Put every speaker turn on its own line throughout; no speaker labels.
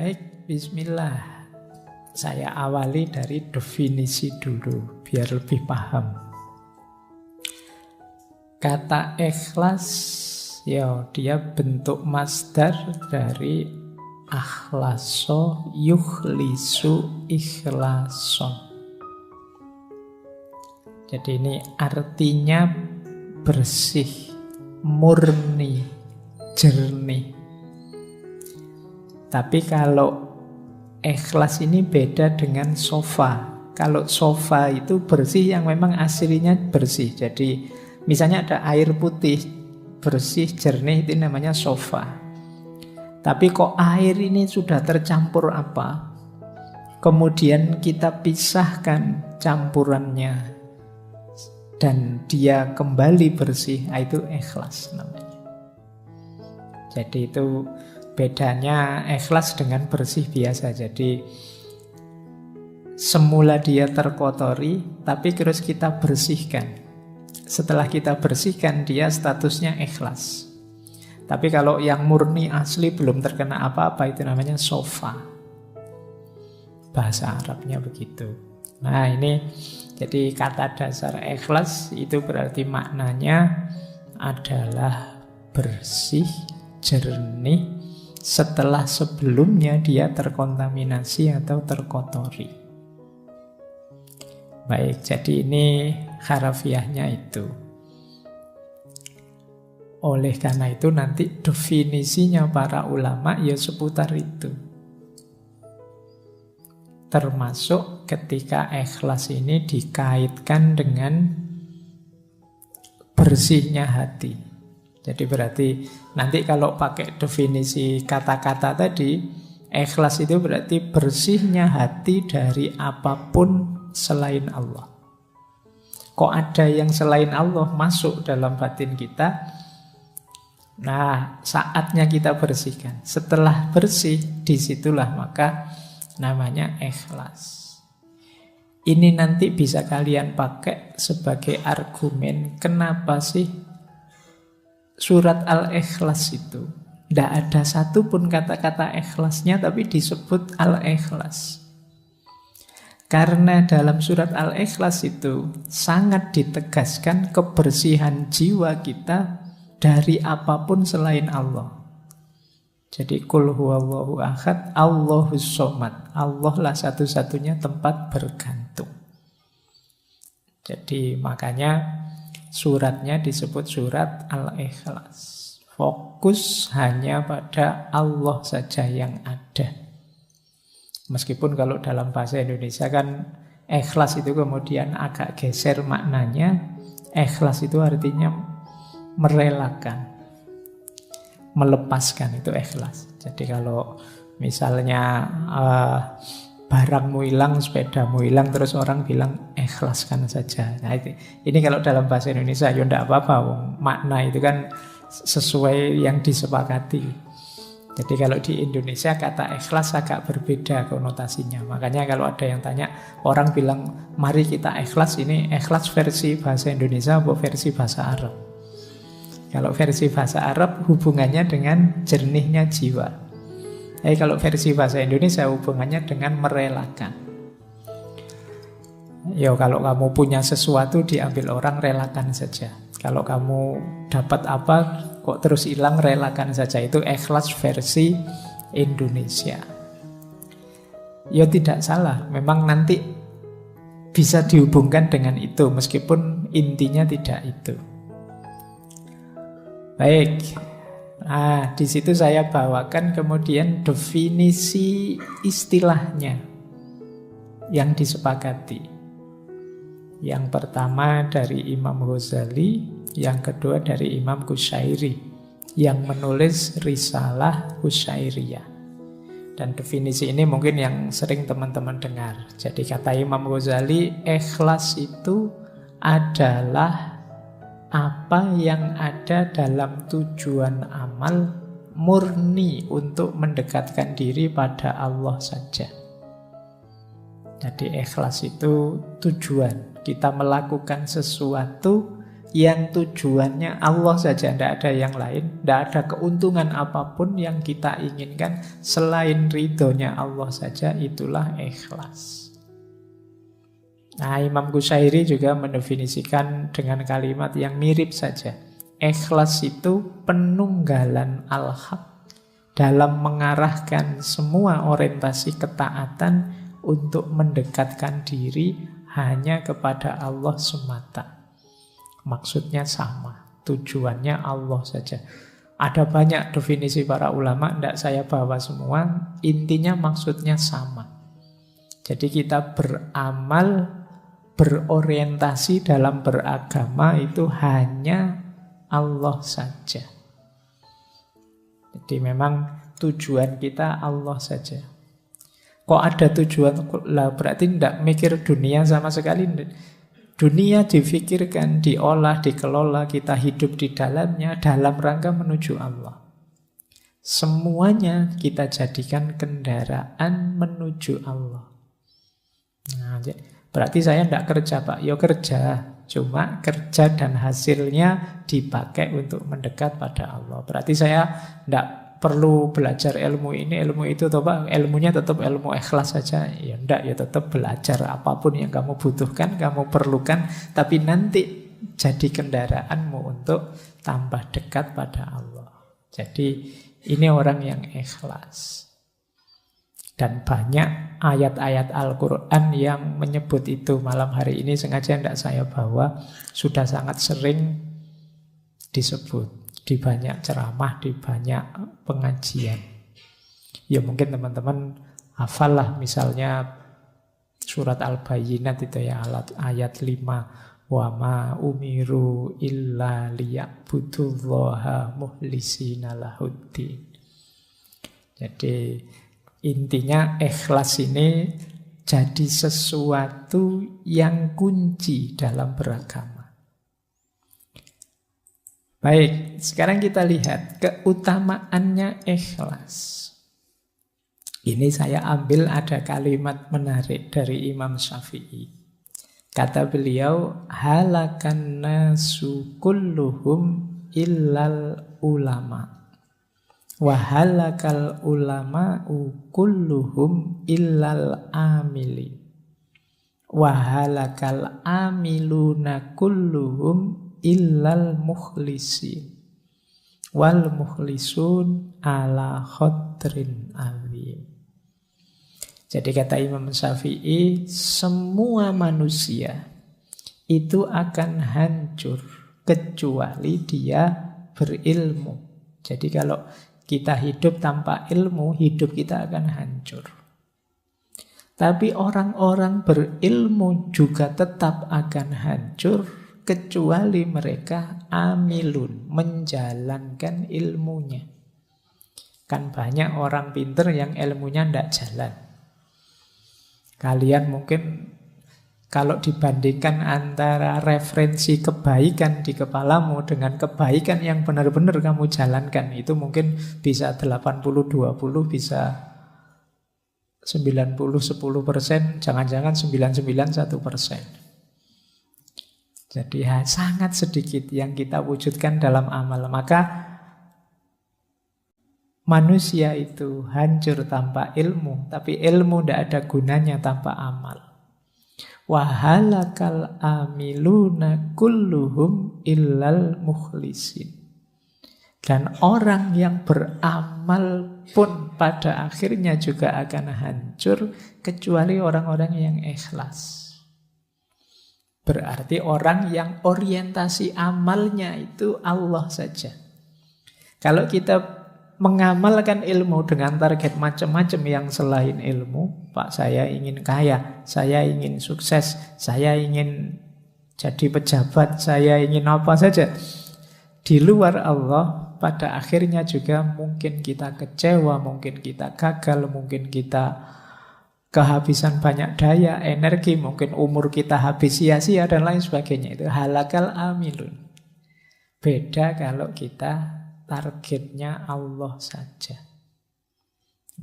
Baik, bismillah. Saya awali dari definisi dulu, biar lebih paham. Kata ikhlas, ya dia bentuk masdar dari akhlaso yukhlisu ikhlason. Jadi ini artinya bersih, murni, jernih. Tapi kalau ikhlas ini beda dengan sofa. Kalau sofa itu bersih yang memang aslinya bersih. Jadi misalnya ada air putih, bersih, jernih, itu namanya sofa. Tapi kok air ini sudah tercampur apa? Kemudian kita pisahkan campurannya dan dia kembali bersih, itu ikhlas namanya. Jadi itu bedanya ikhlas dengan bersih biasa. Jadi semula dia terkotori, tapi terus kita bersihkan. Setelah kita bersihkan, dia statusnya ikhlas. Tapi kalau yang murni asli belum terkena apa-apa, itu namanya sofa. Bahasa Arabnya begitu. Nah ini jadi kata dasar ikhlas itu berarti maknanya adalah bersih, jernih, setelah sebelumnya dia terkontaminasi atau terkotori. Baik, jadi ini harafiahnya itu. Oleh karena itu nanti definisinya para ulama ya seputar itu. Termasuk ketika ikhlas ini dikaitkan dengan bersihnya hati. Jadi berarti nanti kalau pakai definisi kata-kata tadi, ikhlas itu berarti bersihnya hati dari apapun selain Allah. Kok ada yang selain Allah masuk dalam batin kita? Nah, saatnya kita bersihkan. Setelah bersih, disitulah maka namanya ikhlas. Ini nanti bisa kalian pakai sebagai argumen kenapa sih surat Al-Ikhlas itu tidak ada satupun kata-kata ikhlasnya, tapi disebut Al-Ikhlas. Karena dalam surat Al-Ikhlas itu sangat ditegaskan kebersihan jiwa kita dari apapun selain Allah. Jadi Qul huwallahu ahad, Allahus somad. Allah lah satu-satunya tempat bergantung. Jadi makanya suratnya disebut surat Al-Ikhlas. Fokus hanya pada Allah saja yang ada. Meskipun kalau dalam bahasa Indonesia kan ikhlas itu kemudian agak geser maknanya. Ikhlas itu artinya merelakan, melepaskan, itu ikhlas. Jadi kalau misalnya barangmu hilang, sepedamu hilang, terus orang bilang ikhlaskan saja. Nah, ini kalau dalam bahasa Indonesia ya tidak apa-apa, makna itu kan sesuai yang disepakati. Jadi kalau di Indonesia kata ikhlas agak berbeda konotasinya. Makanya kalau ada yang tanya, orang bilang mari kita ikhlas, ini ikhlas versi bahasa Indonesia atau versi bahasa Arab? Kalau versi bahasa Arab hubungannya dengan jernihnya jiwa. Tapi kalau versi bahasa Indonesia hubungannya dengan merelakan. Ya kalau kamu punya sesuatu diambil orang, relakan saja. Kalau kamu dapat apa kok terus hilang, relakan saja. Itu ikhlas versi Indonesia. Ya tidak salah, memang nanti bisa dihubungkan dengan itu, meskipun intinya tidak itu. Baik. Nah, di situ saya bawakan kemudian definisi istilahnya yang disepakati. Yang pertama dari Imam Ghazali, yang kedua dari Imam Qushairi yang menulis Risalah Qushairiyah. Dan definisi ini mungkin yang sering teman-teman dengar. Jadi kata Imam Ghazali, ikhlas itu adalah apa yang ada dalam tujuan amal murni untuk mendekatkan diri pada Allah saja. Jadi ikhlas itu tujuan. Kita melakukan sesuatu yang tujuannya Allah saja, tidak ada yang lain, tidak ada keuntungan apapun yang kita inginkan selain ridhonya Allah saja, itulah ikhlas. Nah, Imam Qusairi juga mendefinisikan dengan kalimat yang mirip saja. Ikhlas itu penunggalan al-haq dalam mengarahkan semua orientasi ketaatan untuk mendekatkan diri hanya kepada Allah semata. Maksudnya sama, tujuannya Allah saja. Ada banyak definisi para ulama, tidak saya bawa semua. Intinya maksudnya sama. Jadi kita beramal, berorientasi dalam beragama itu hanya Allah saja. Jadi memang tujuan kita Allah saja. Kok ada tujuan? Lah berarti tidak mikir dunia sama sekali. Dunia difikirkan, diolah, dikelola, kita hidup di dalamnya dalam rangka menuju Allah. Semuanya kita jadikan kendaraan menuju Allah. Nah, berarti saya tidak kerja, Pak. Ya kerja, cuma kerja dan hasilnya dipakai untuk mendekat pada Allah. Berarti saya tidak perlu belajar ilmu ini, ilmu itu, toh Pak, ilmunya tetap ilmu ikhlas saja. Ya enggak, ya tetap belajar apapun yang kamu butuhkan, kamu perlukan, tapi nanti jadi kendaraanmu untuk tambah dekat pada Allah. Jadi ini orang yang ikhlas. Dan banyak ayat-ayat Al-Quran yang menyebut itu. Malam hari ini sengaja tidak saya bawa, sudah sangat sering disebut di banyak ceramah, di banyak pengajian. Ya mungkin teman-teman hafal lah, misalnya surat Al-Bayyinat itu ya, ayat 5. Wa ma umiru illa liya'budullaha muhlisina lahuddin. Jadi intinya ikhlas ini jadi sesuatu yang kunci dalam beragama. Baik, sekarang kita lihat keutamaannya ikhlas. Ini saya ambil ada kalimat menarik dari Imam Syafi'i. Kata beliau, halakan nasu kulluhum illal ulama. Wa halakal ulama'u kulluhum illal amili. Wa halakal amiluna kulluhum illal mukhlisin wal mukhlisun ala khadrin azim. Jadi kata Imam Syafi'i, semua manusia itu akan hancur kecuali dia berilmu. Jadi kalau kita hidup tanpa ilmu, hidup kita akan hancur. Tapi orang-orang berilmu juga tetap akan hancur kecuali mereka amilun, menjalankan ilmunya. Kan banyak orang pinter yang ilmunya tidak jalan. Kalian mungkin kalau dibandingkan antara referensi kebaikan di kepalamu dengan kebaikan yang benar-benar kamu jalankan, itu mungkin bisa 80-20, bisa 90-10%, jangan-jangan 99-1%. Jadi sangat sedikit yang kita wujudkan dalam amal. Maka manusia itu hancur tanpa ilmu, tapi ilmu tidak ada gunanya tanpa amal. Wahalakal amiluna kulluhum illal mukhlisin. Dan orang yang beramal pun pada akhirnya juga akan hancur kecuali orang-orang yang ikhlas. Berarti orang yang orientasi amalnya itu Allah saja. Kalau kita mengamalkan ilmu dengan target macam-macam yang selain ilmu, Pak, saya ingin kaya, saya ingin sukses, saya ingin jadi pejabat, saya ingin apa saja, di luar Allah, pada akhirnya juga mungkin kita kecewa, mungkin kita gagal, mungkin kita kehabisan banyak daya, energi, mungkin umur kita habis sia-sia dan lain sebagainya. Itu halakal amilun. Beda kalau kita targetnya Allah saja.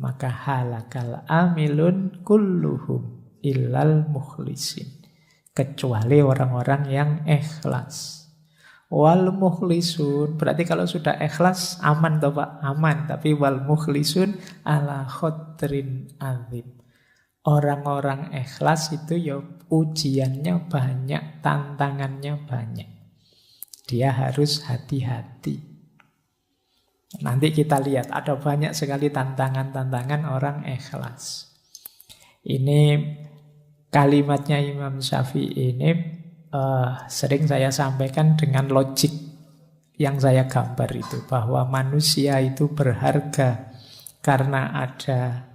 Maka halakal amilun kulluhum illal mukhlisin. Kecuali orang-orang yang ikhlas. Wal mukhlisun, berarti kalau sudah ikhlas aman toh Pak? Aman. Tapi wal mukhlisun ala khotrin azim. Orang-orang ikhlas itu ya ujiannya banyak, tantangannya banyak. Dia harus hati-hati. Nanti kita lihat ada banyak sekali tantangan-tantangan orang ikhlas. Ini kalimatnya Imam Syafi'i ini sering saya sampaikan dengan logik yang saya gambar itu, bahwa manusia itu berharga karena ada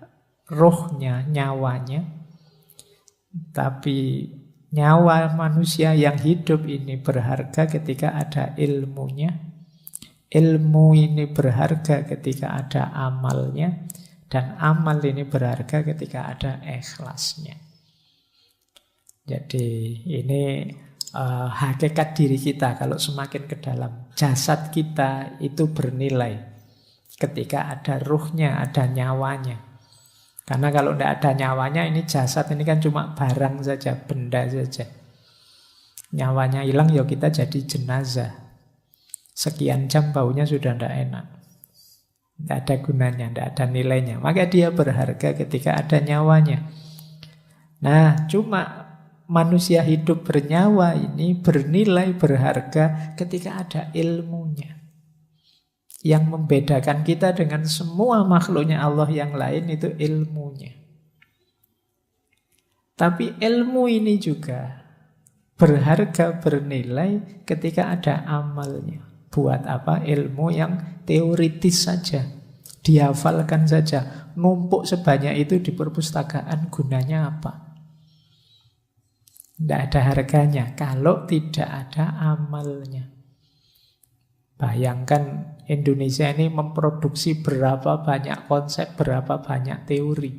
rohnya, nyawanya. Tapi nyawa manusia yang hidup ini berharga ketika ada ilmunya. Ilmu ini berharga ketika ada amalnya. Dan amal ini berharga ketika ada ikhlasnya. Jadi ini hakikat diri kita kalau semakin ke dalam. Jasad kita itu bernilai ketika ada ruhnya, ada nyawanya. Karena kalau tidak ada nyawanya, ini jasad ini kan cuma barang saja, benda saja. Nyawanya hilang, ya kita jadi jenazah. Sekian jam baunya sudah tidak enak. Tidak ada gunanya, tidak ada nilainya. Maka dia berharga ketika ada nyawanya. Nah, cuma manusia hidup bernyawa ini bernilai, berharga ketika ada ilmunya. Yang membedakan kita dengan semua makhluknya Allah yang lain itu ilmunya. Tapi ilmu ini juga berharga, bernilai ketika ada amalnya. Buat apa? Ilmu yang teoritis saja, dihafalkan saja, numpuk sebanyak itu di perpustakaan, gunanya apa? Tidak ada harganya kalau tidak ada amalnya. Bayangkan Indonesia ini memproduksi berapa banyak konsep, berapa banyak teori.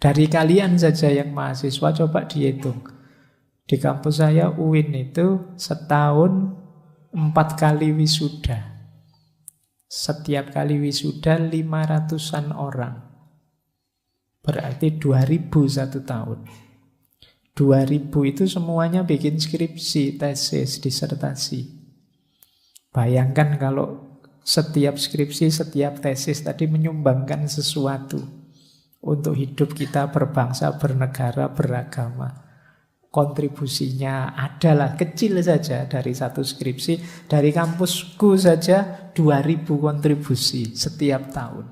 Dari kalian saja yang mahasiswa, coba dihitung. Di kampus saya UIN itu setahun 4 kali wisuda. Setiap kali wisuda 500-an orang. Berarti 2000 satu tahun. 2000 itu semuanya bikin skripsi, tesis, disertasi. Bayangkan kalau setiap skripsi, setiap tesis tadi menyumbangkan sesuatu untuk hidup kita berbangsa, bernegara, beragama. Kontribusinya adalah kecil saja dari satu skripsi. Dari kampusku saja 2000 kontribusi setiap tahun.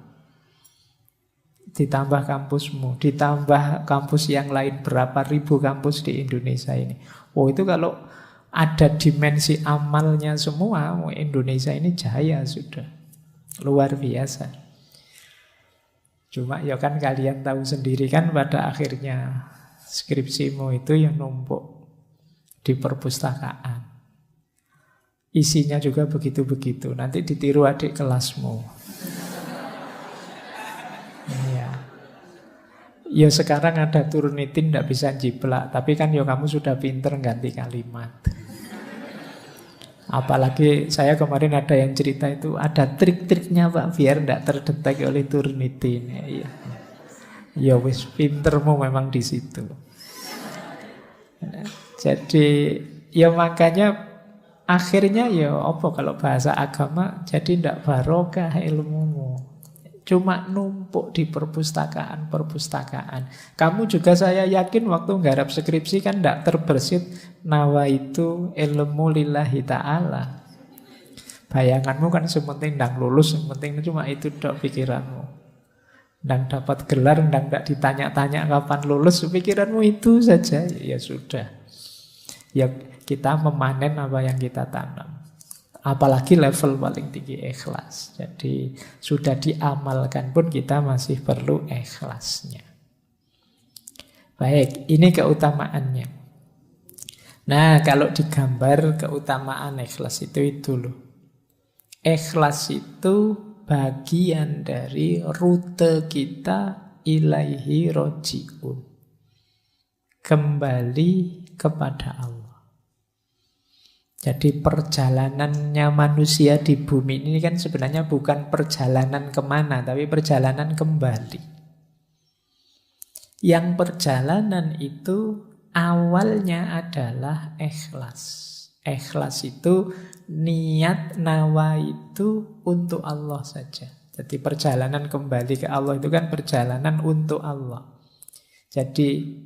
Ditambah kampusmu, ditambah kampus yang lain, berapa ribu kampus di Indonesia ini. Oh, itu kalau ada dimensi amalnya semua, Indonesia ini jaya sudah. Luar biasa. Cuma ya kan kalian tahu sendiri kan pada akhirnya skripsimu itu yang numpuk di perpustakaan. Isinya juga begitu-begitu. Nanti ditiru adik kelasmu. Iya. Ya sekarang ada Turnitin tidak bisa jiplak. Tapi kan ya kamu sudah pinter ganti kalimat. Apalagi saya kemarin ada yang cerita itu ada trik-triknya Pak biar tidak terdetek oleh Turnitin. Ya, ya wis pintermu memang di situ. Jadi ya makanya akhirnya ya apa kalau bahasa agama jadi tidak barokah ilmumu. Cuma numpuk di perpustakaan-perpustakaan. Kamu juga saya yakin waktu nggarap skripsi kan tidak terbersit nawa itu ilmu lillahi ta'ala. Bayanganmu kan sementing ndang lulus, yang penting cuma itu dok pikiranmu. Ndang dapat gelar, ndang tidak ditanya-tanya kapan lulus, pikiranmu itu saja. Ya sudah. Ya kita memanen apa yang kita tanam. Apalagi level paling tinggi ikhlas. Jadi sudah diamalkan pun kita masih perlu ikhlasnya. Baik, ini keutamaannya. Nah, kalau digambar keutamaan ikhlas itu loh. Ikhlas itu bagian dari rute kita ilaihi roji'un. Kembali kepada Allah. Jadi perjalanannya manusia di bumi ini kan sebenarnya bukan perjalanan kemana, tapi perjalanan kembali. Yang perjalanan itu awalnya adalah ikhlas. Ikhlas itu niat nawa itu untuk Allah saja. Jadi perjalanan kembali ke Allah itu kan perjalanan untuk Allah. Jadi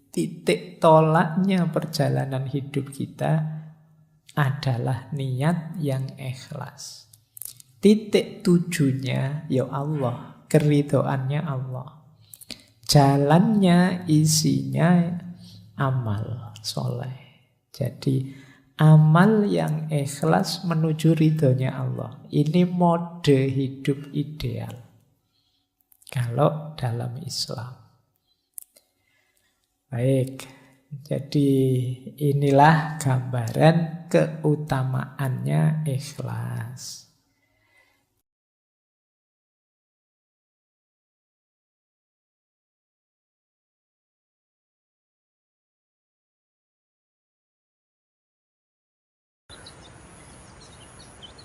titik tolaknya perjalanan hidup kita adalah niat yang ikhlas. Titik tujunya ya Allah, keridhoannya Allah. Jalannya, isinya amal soleh. Jadi amal yang ikhlas menuju ridhonya Allah. Ini mode hidup ideal kalau dalam Islam. Baik, jadi inilah gambaran keutamaannya ikhlas.